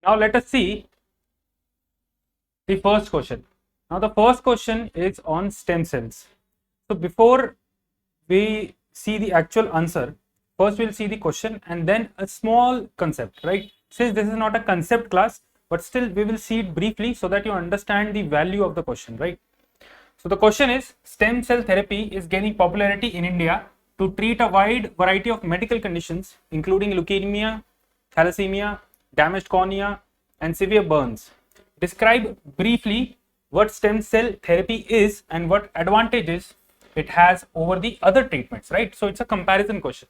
Now let us see the first question. Now the first question is on stem cells. So before we see the actual answer, first we'll see the question and then a small concept, right? Since this is not a concept class, but still we will see it briefly so that you understand the value of the question, right? So the question is, stem cell therapy is gaining popularity in India to treat a wide variety of medical conditions, including leukemia, thalassemia, damaged cornea, and severe burns. Describe briefly what stem cell therapy is and what advantages it has over the other treatments, right? So it's a comparison question.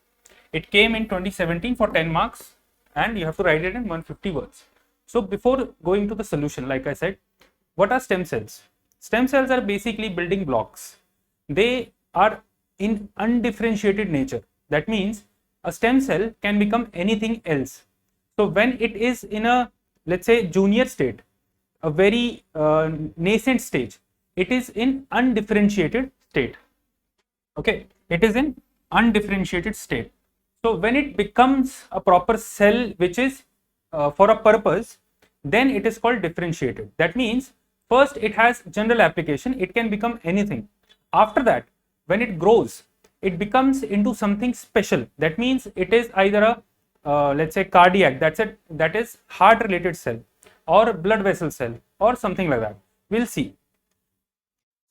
It came in 2017 for 10 marks and you have to write it in 150 words. So before going to the solution, like I said, what are stem cells? Stem cells are basically building blocks. They are in undifferentiated nature. That means a stem cell can become anything else. So when it is in a, let's say, junior state, a very nascent stage, it is in undifferentiated state. Okay, it is in undifferentiated state. So when it becomes a proper cell which is for a purpose, then it is called differentiated. That means first it has general application, it can become anything. After that, when it grows, it becomes into something special. That means it is either a let's say cardiac, that is heart related cell, or blood vessel cell, or something like that. We'll see.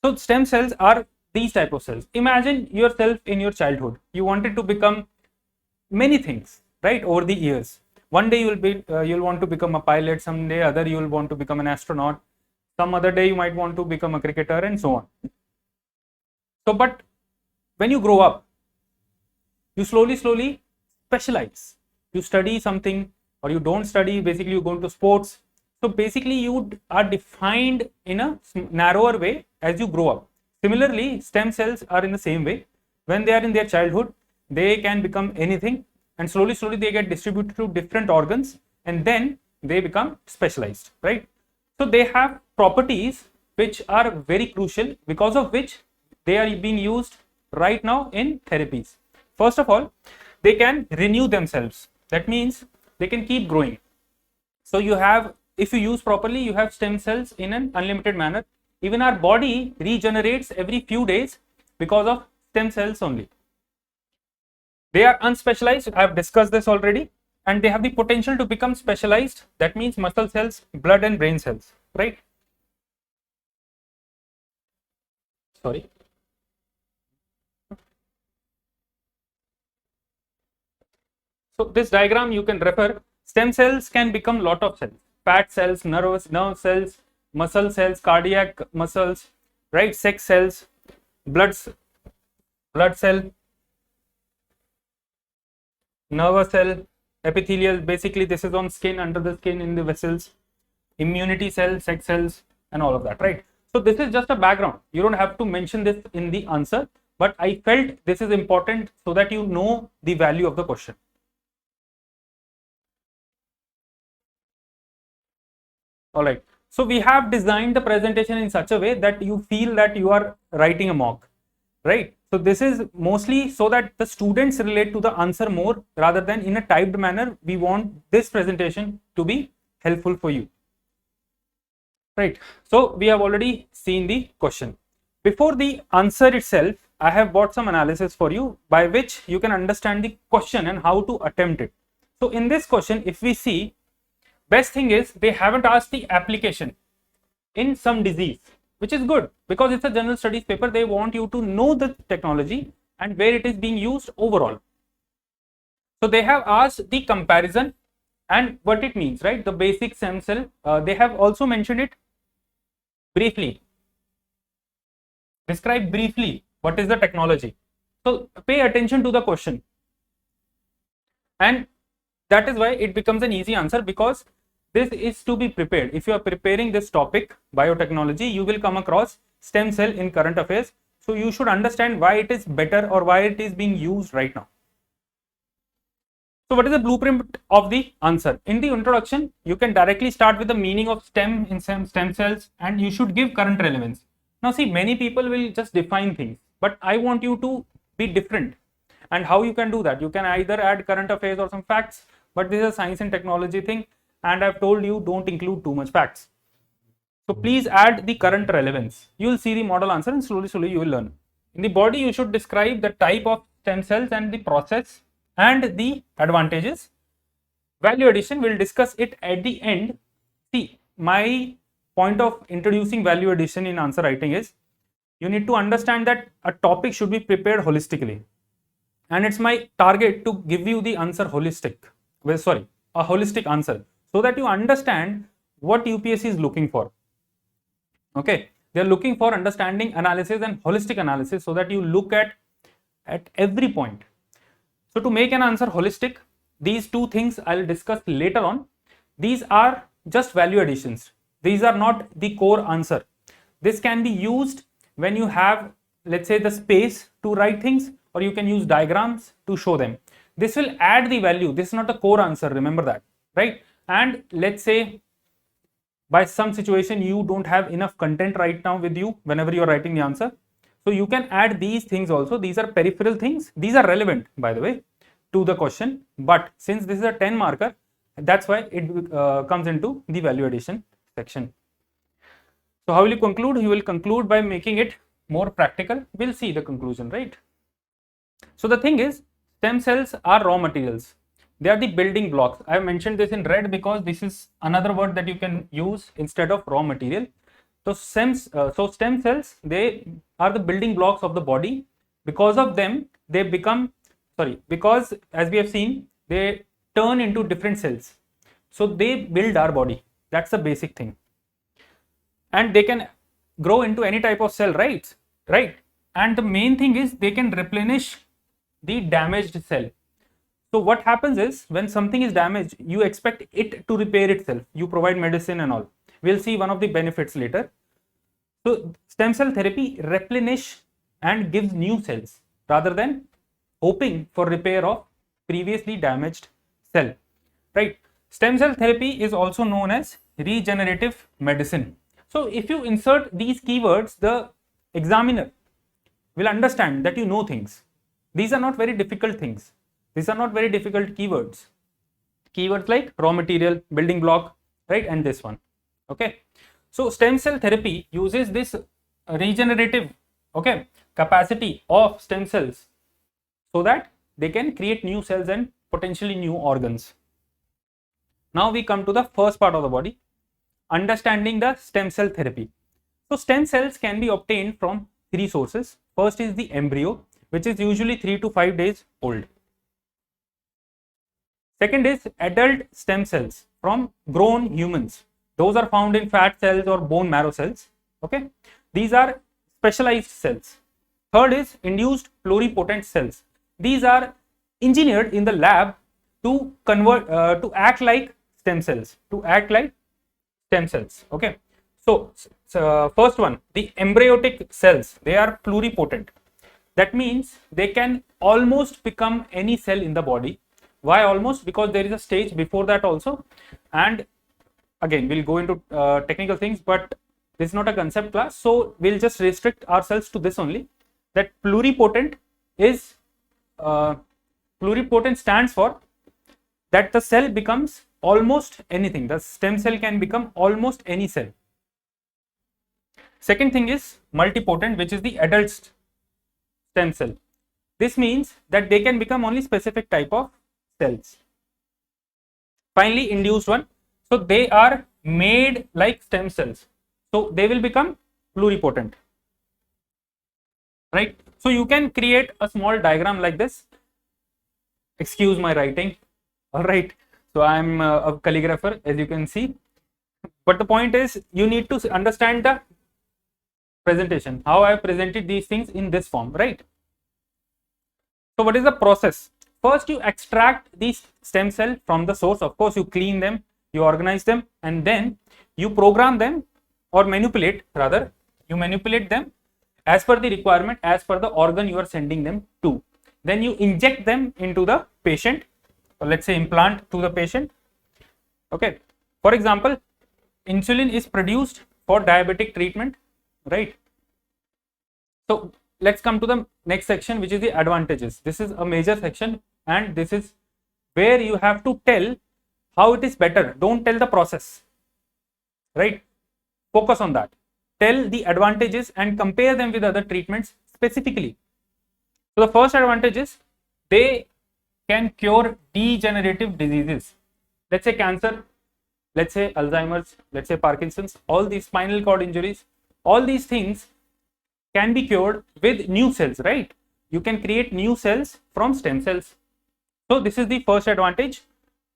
So stem cells are these type of cells. Imagine yourself in your childhood. You wanted to become many things, right? Over the years, one day you'll want to become a pilot, someday other you will want to become an astronaut, some other day you might want to become a cricketer, and so on. So but when you grow up, you slowly specialize. You study something or you don't study, basically you go into sports. So basically you are defined in a narrower way as you grow up. Similarly, stem cells are in the same way. When they are in their childhood, they can become anything, and slowly they get distributed to different organs, and then they become specialized, right? So they have properties which are very crucial, because of which they are being used right now in therapies. First of all, they can renew themselves. That means they can keep growing. So you have, if you use properly, you have stem cells in an unlimited manner. Even our body regenerates every few days because of stem cells only. They are unspecialized, I have discussed this already, and they have the potential to become specialized. That means muscle cells, blood and brain cells, right? Sorry. So this diagram you can refer. Stem cells can become lot of cells: fat cells, nerve cells, muscle cells, cardiac muscles, right? Sex cells, blood cell, nerve cell, epithelial. Basically, this is on skin, under the skin, in the vessels, immunity cell, sex cells, and all of that, right? So this is just a background. You don't have to mention this in the answer, but I felt this is important so that you know the value of the question. All right. So we have designed the presentation in such a way that you feel that you are writing a mock, right? So this is mostly so that the students relate to the answer more rather than in a typed manner. We want this presentation to be helpful for you, right? So we have already seen the question. Before the answer itself, I have brought some analysis for you by which you can understand the question and how to attempt it. So in this question, if we see, best thing is they haven't asked the application in some disease, which is good because it's a general studies paper. They want you to know the technology and where it is being used overall. So they have asked the comparison and what it means, right? The basic stem cell. They have also mentioned it briefly. Describe briefly what is the technology. So pay attention to the question, and that is why it becomes an easy answer, because this is to be prepared. If you are preparing this topic, biotechnology, you will come across stem cell in current affairs. So you should understand why it is better or why it is being used right now. So what is the blueprint of the answer? In the introduction, you can directly start with the meaning of stem in stem cells, and you should give current relevance. Now see, many people will just define things, but I want you to be different. And how you can do that? You can either add current affairs or some facts, but this is a science and technology thing. and I've told you don't include too much facts. So please add the current relevance. You will see the model answer and slowly you will learn. In the body, you should describe the type of stem cells and the process and the advantages. Value addition, we'll discuss it at the end. See, my point of introducing value addition in answer writing is you need to understand that a topic should be prepared holistically. And it's my target to give you the answer holistic. Well, sorry, a holistic answer so that you understand what UPSC is looking for. Okay, they're looking for understanding, analysis, and holistic analysis so that you look at every point. So to make an answer holistic, these two things I'll discuss later on. These are just value additions. These are not the core answer. This can be used when you have, let's say, the space to write things, or you can use diagrams to show them. This will add the value. This is not the core answer, remember that, right? And let's say by some situation you don't have enough content right now with you whenever you're writing the answer. So you can add these things also. These are peripheral things. These are relevant, by the way, to the question. But since this is a 10 marker, that's why it comes into the value addition section. So how will you conclude? You will conclude by making it more practical. We'll see the conclusion, right? So the thing is, stem cells are raw materials. They are the building blocks. I have mentioned this in red because this is another word that you can use instead of raw material. So stem cells, they are the building blocks of the body. Because of them, they become, because as we have seen, they turn into different cells. So they build our body. That's the basic thing. And they can grow into any type of cell, right? And the main thing is they can replenish the damaged cell. So what happens is when something is damaged, you expect it to repair itself. You provide medicine and all. We'll see one of the benefits later. So stem cell therapy replenish and gives new cells rather than hoping for repair of previously damaged cell, right? Stem cell therapy is also known as regenerative medicine. So if you insert these keywords, the examiner will understand that you know things. These are not very difficult things. These are not very difficult keywords. Keywords like raw material, building block, right? And this one. Okay. So stem cell therapy uses this regenerative, okay, capacity of stem cells so that they can create new cells and potentially new organs. Now we come to the first part of the body, understanding the stem cell therapy. So stem cells can be obtained from three sources. First is the embryo, which is usually 3 to 5 days old. Second is adult stem cells from grown humans. Those are found in fat cells or bone marrow cells. Okay, these are specialized cells. Third is induced pluripotent cells. These are engineered in the lab to convert to act like stem cells. Okay, so first one, the embryotic cells, they are pluripotent. That means they can almost become any cell in the body. Why almost? Because there is a stage before that also, and again we'll go into technical things, but this is not a concept class, so we'll just restrict ourselves to this only, that pluripotent is pluripotent stands for that the cell becomes almost anything. The stem cell can become almost any cell. Second thing is multipotent, which is the adult stem cell. This means that they can become only specific type of cells. Finally, induced one. So they are made like stem cells. So they will become pluripotent. Right? So you can create a small diagram like this. Excuse my writing. All right. So I'm a calligrapher, as you can see. But the point is, you need to understand the presentation, how I have presented these things in this form, right? So what is the process? First, you extract these stem cell from the source. Of course, you clean them, you organize them, and then you program them, or manipulate rather. You manipulate them as per the requirement, as per the organ you are sending them to. Then you inject them into the patient, or let's say implant to the patient. Okay. For example, insulin is produced for diabetic treatment, right? So let's come to the next section, which is the advantages. This is a major section, and this is where you have to tell how it is better. Don't tell the process, right? Focus on that. Tell the advantages and compare them with other treatments specifically. So the first advantage is they can cure degenerative diseases. Let's say cancer, let's say Alzheimer's, let's say Parkinson's, all these spinal cord injuries, all these things can be cured with new cells, right? You can create new cells from stem cells. So this is the first advantage,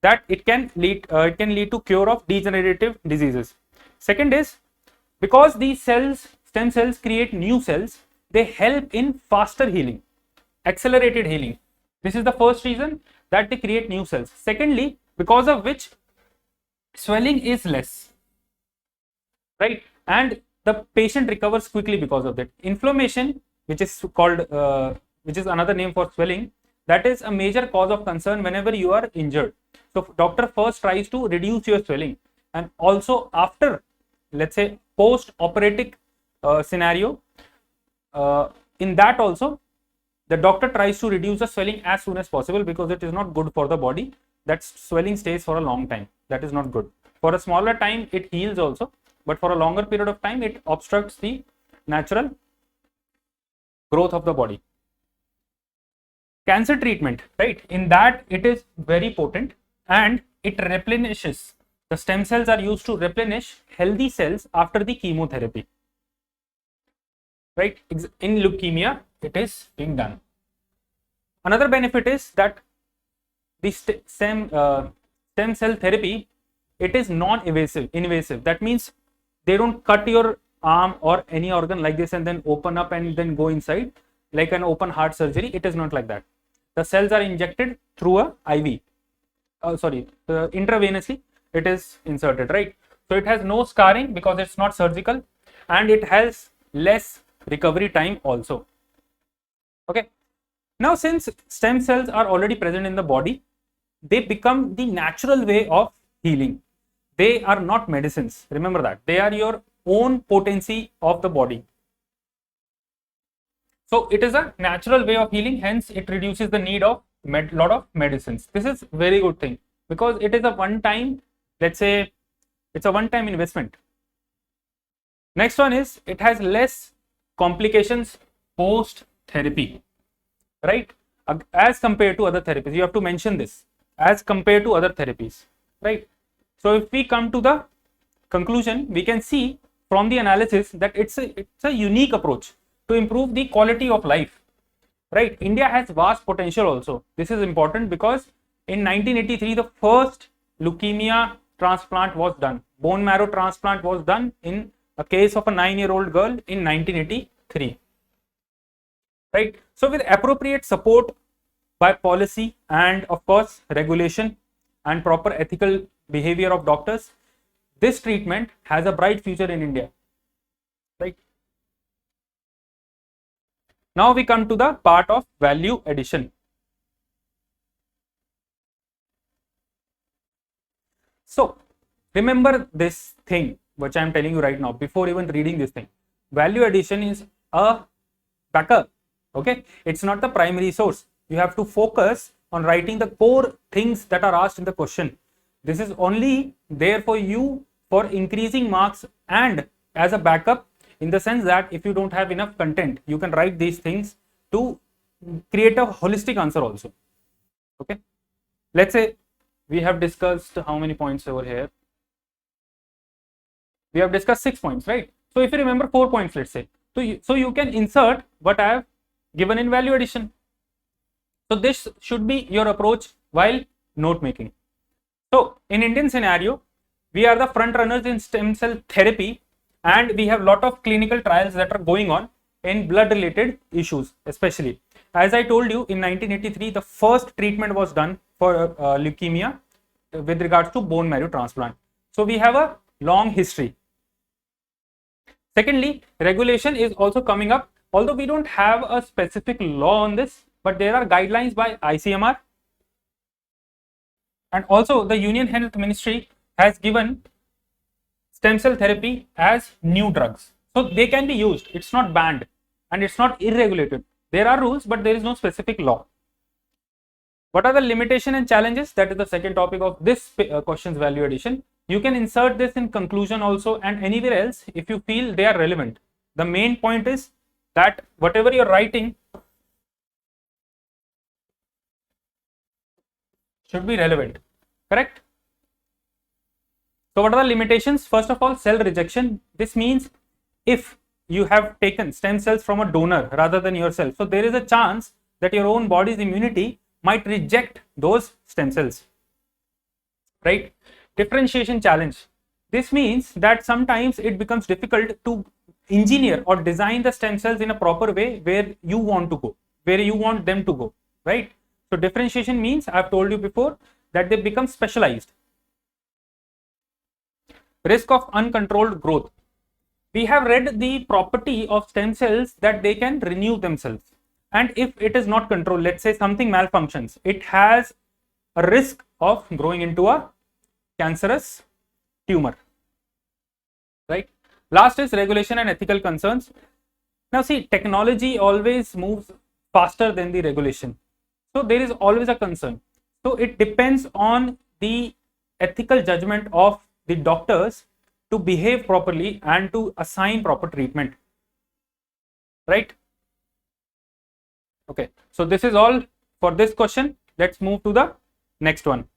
that it can lead to cure of degenerative diseases. Second is, because these cells, stem cells, create new cells, they help in faster healing, accelerated healing. This is the first reason, that they create new cells. Secondly, because of which swelling is less, right? And the patient recovers quickly because of that. Inflammation, which is called, which is another name for swelling, that is a major cause of concern whenever you are injured. So doctor first tries to reduce your swelling, and also after, let's say, post-operative scenario, in that also the doctor tries to reduce the swelling as soon as possible, because it is not good for the body that swelling stays for a long time. That is not good. For a smaller time it heals also, but for a longer period of time it obstructs the natural growth of the body. Cancer treatment, right? In that it is very potent, and it replenishes. The stem cells are used to replenish healthy cells after the chemotherapy, right? In leukemia it is being done. Another benefit is that the stem cell therapy, it is invasive. That means they don't cut your arm or any organ like this and then open up and then go inside like an open heart surgery. It is not like that. The cells are injected through a IV, intravenously it is inserted, right? So it has no scarring because it's not surgical, and it has less recovery time also. Okay, now since stem cells are already present in the body, they become the natural way of healing. They are not medicines, remember that. They are your own potency of the body. So it is a natural way of healing, hence it reduces the need of lot of medicines. This is very good thing, because it is a one time, let's say it's a one time investment. Next one is, it has less complications post therapy, right? As compared to other therapies. You have to mention this, as compared to other therapies, right? So if we come to the conclusion, we can see from the analysis that it's a unique approach to improve the quality of life, right? India has vast potential also. This is important because in 1983 the first leukemia transplant was done. Bone marrow transplant was done in a case of a 9-year-old girl in 1983, right? So with appropriate support by policy and of course regulation and proper ethical behavior of doctors, this treatment has a bright future in India, right? Now we come to the part of value addition. So remember this thing which I am telling you right now before even reading this thing. Value addition is a backup, okay? It's not the primary source. You have to focus on writing the core things that are asked in the question. This is only there for you for increasing marks and as a backup, in the sense that if you don't have enough content, you can write these things to create a holistic answer also. Okay, let's say we have discussed how many points over here. We have discussed 6 points, right? So if you remember 4 points, let's say, so you can insert what I have given in value addition. So this should be your approach while note making. So in Indian scenario, we are the front runners in stem cell therapy, and we have lot of clinical trials that are going on in blood related issues. Especially, as I told you, in 1983 the first treatment was done for leukemia with regards to bone marrow transplant. So we have a long history. Secondly, regulation is also coming up, although we don't have a specific law on this, but there are guidelines by ICMR, and also the Union Health Ministry has given stem cell therapy as new drugs, so they can be used. It's not banned and it's not irregulated. There are rules, but there is no specific law. What are the limitation and challenges? That is the second topic of this questions value addition. You can insert this in conclusion also and anywhere else if you feel they are relevant. The main point is that whatever you're writing should be relevant, correct? So what are the limitations? First of all, cell rejection. This means if you have taken stem cells from a donor rather than yourself, so there is a chance that your own body's immunity might reject those stem cells, right? Differentiation challenge. This means that sometimes it becomes difficult to engineer or design the stem cells in a proper way where you want to go, where you want them to go, right? So differentiation means, I've told you before, that they become specialized. Risk of uncontrolled growth. We have read the property of stem cells that they can renew themselves, and if it is not controlled, let's say something malfunctions, it has a risk of growing into a cancerous tumor, right? Last is regulation and ethical concerns. Now see, technology always moves faster than the regulation, so there is always a concern. So it depends on the ethical judgment of the doctors to behave properly and to assign proper treatment, right? Okay, so this is all for this question. Let's move to the next one.